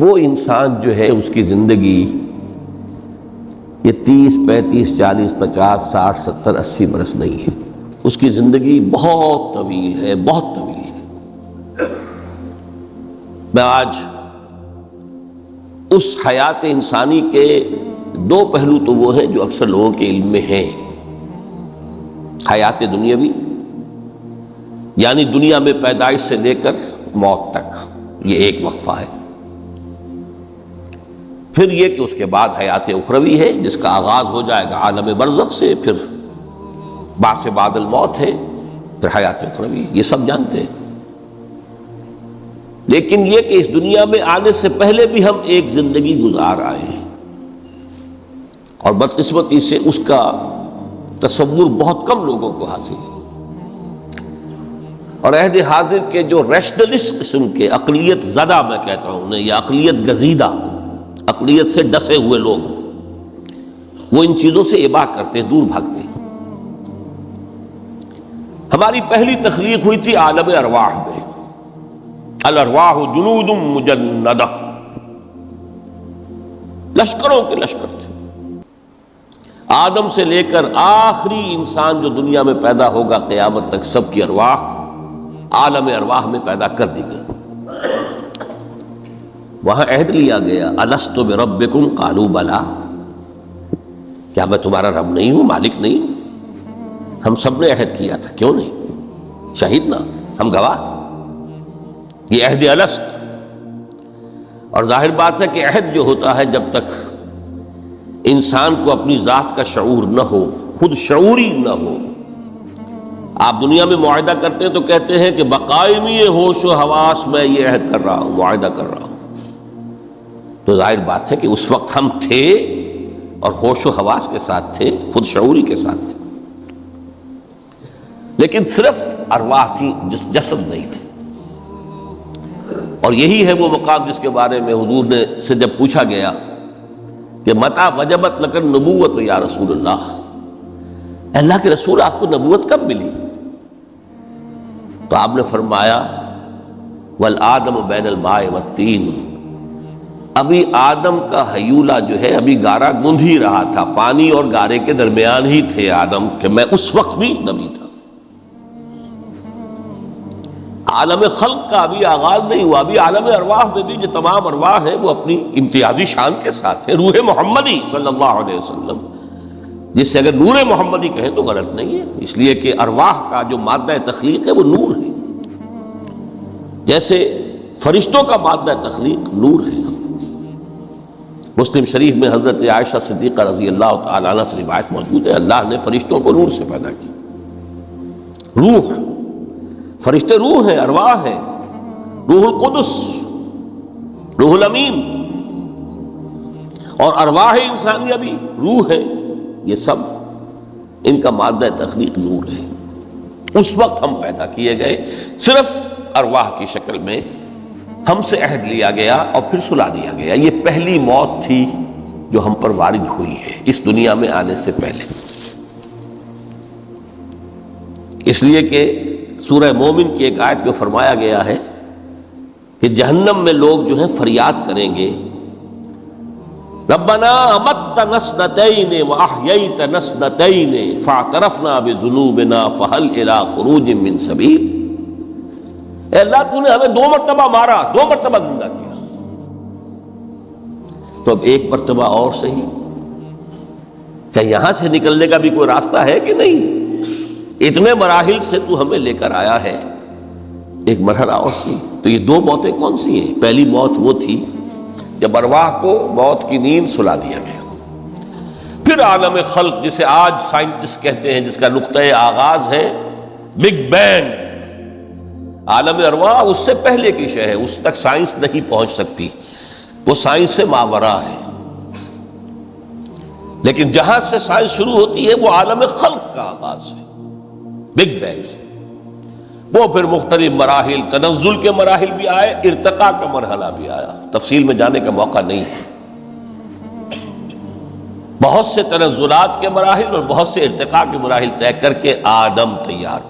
وہ انسان جو ہے اس کی زندگی یہ 30 35 40 50 60 70 80 برس نہیں ہے، اس کی زندگی بہت طویل ہے، بہت طویل ہے۔ میں آج اس حیات انسانی کے دو پہلو تو وہ ہیں جو اکثر لوگوں کے علم میں ہیں، حیات دنیاوی یعنی دنیا میں پیدائش سے لے کر موت تک، یہ ایک وقفہ ہے۔ پھر یہ کہ اس کے بعد حیات اخروی ہے جس کا آغاز ہو جائے گا عالم برزخ سے، پھر بعث بعد الموت ہے، پھر حیات اخروی، یہ سب جانتے ہیں۔ لیکن یہ کہ اس دنیا میں آنے سے پہلے بھی ہم ایک زندگی گزار آئے ہیں، اور بدقسمتی سے اس کا تصور بہت کم لوگوں کو حاصل ہے۔ اور عہد حاضر کے جو ریشنلسٹ قسم کے عقلیت زدہ میں کہتا ہوں انہیں، یا عقلیت گزیدہ، عقلیت سے ڈسے ہوئے لوگ، وہ ان چیزوں سے اباع کرتے ہیں، دور بھاگتے ہیں۔ ہماری پہلی تخلیق ہوئی تھی عالم ارواح میں، الارواح جنود مجندہ، لشکروں کے لشکر تھے۔ آدم سے لے کر آخری انسان جو دنیا میں پیدا ہوگا قیامت تک، سب کی ارواح عالم ارواح میں پیدا کر دی گئی۔ وہاں عہد لیا گیا، الست بربکم قالوا بلا، کیا میں تمہارا رب نہیں ہوں، مالک نہیں ہوں؟ ہم سب نے عہد کیا تھا، کیوں نہیں؟ شہیدنا، ہم گواہ، یہ عہد الست۔ اور ظاہر بات ہے کہ عہد جو ہوتا ہے جب تک انسان کو اپنی ذات کا شعور نہ ہو، خود شعوری نہ ہو، آپ دنیا میں معاہدہ کرتے ہیں تو کہتے ہیں کہ بقائمی ہوش و حواس میں یہ عہد کر رہا ہوں، معاہدہ کر رہا ہوں، تو ظاہر بات ہے کہ اس وقت ہم تھے اور ہوش و حواس کے ساتھ تھے، خود شعوری کے ساتھ تھے، لیکن صرف ارواح تھی، جسد نہیں تھے۔ اور یہی ہے وہ مقام جس کے بارے میں حضور نے سے جب پوچھا گیا کہ متى وجبت لک النبوۃ یا رسول اللہ، اللہ کے رسول آپ کو نبوت کب ملی؟ تو آپ نے فرمایا والآدم بین الماء والطین، ابھی آدم کا حیولہ جو ہے ابھی گارا گوندھ ہی رہا تھا، پانی اور گارے کے درمیان ہی تھے آدم، کہ میں اس وقت بھی نبی تھا۔ عالم خلق کا ابھی آغاز نہیں ہوا، ابھی عالم ارواح میں بھی جو تمام ارواح ہیں وہ اپنی امتیازی شان کے ساتھ ہیں۔ روح محمدی صلی اللہ علیہ وسلم، جس سے اگر نور محمدی کہیں تو غلط نہیں ہے، اس لیے کہ ارواح کا جو مادہ تخلیق ہے وہ نور ہے، جیسے فرشتوں کا مادہ تخلیق نور ہے۔ مسلم شریف میں حضرت عائشہ صدیقہ رضی اللہ تعالی عنہ سے روایت موجود ہے، اللہ نے فرشتوں کو نور سے پیدا کیا۔ روح، فرشتے روح ہیں، ارواح ہیں، روح القدس، روح الامین، اور ارواح انسانیہ بھی روح ہے، یہ سب ان کا مادہ تخلیق نور ہے۔ اس وقت ہم پیدا کیے گئے، صرف ارواح کی شکل میں ہم سے عہد لیا گیا اور پھر سلا دیا گیا۔ یہ پہلی موت تھی جو ہم پر وارد ہوئی ہے اس دنیا میں آنے سے پہلے، اس لیے کہ سورہ مومن کی ایک آیت میں فرمایا گیا ہے کہ جہنم میں لوگ جو ہیں فریاد کریں گے، ربنا امتنا اثنتین واحییتنا اثنتین فاعترفنا بذنوبنا فهل الی خروج من سبیل، اے اللہ تو نے ہمیں 2 مرتبہ مارا، 2 مرتبہ زندہ کیا، تو اب 1 مرتبہ اور صحیح، کیا یہاں سے نکلنے کا بھی کوئی راستہ ہے کہ نہیں؟ اتنے مراحل سے تو ہمیں لے کر آیا ہے، ایک مرحلہ اور سی۔ تو یہ 2 موتیں کون سی ہیں؟ پہلی موت وہ تھی جب ارواح کو موت کی نیند سلا دیا گیا۔ پھر عالم خلق جسے آج سائنٹسٹ کہتے ہیں، جس کا نقطۂ آغاز ہے بگ بینگ، عالم ارواح اس سے پہلے کی شے ہے، اس تک سائنس نہیں پہنچ سکتی، وہ سائنس سے ماوراء ہے۔ لیکن جہاں سے سائنس شروع ہوتی ہے وہ عالم خلق کا آغاز ہے، بگ بینگ سے۔ وہ پھر مختلف مراحل، تنزل کے مراحل بھی آئے، ارتقاء کا مرحلہ بھی آیا، تفصیل میں جانے کا موقع نہیں ہے۔ بہت سے تنزلات کے مراحل اور بہت سے ارتقاء کے مراحل طے کر کے آدم تیار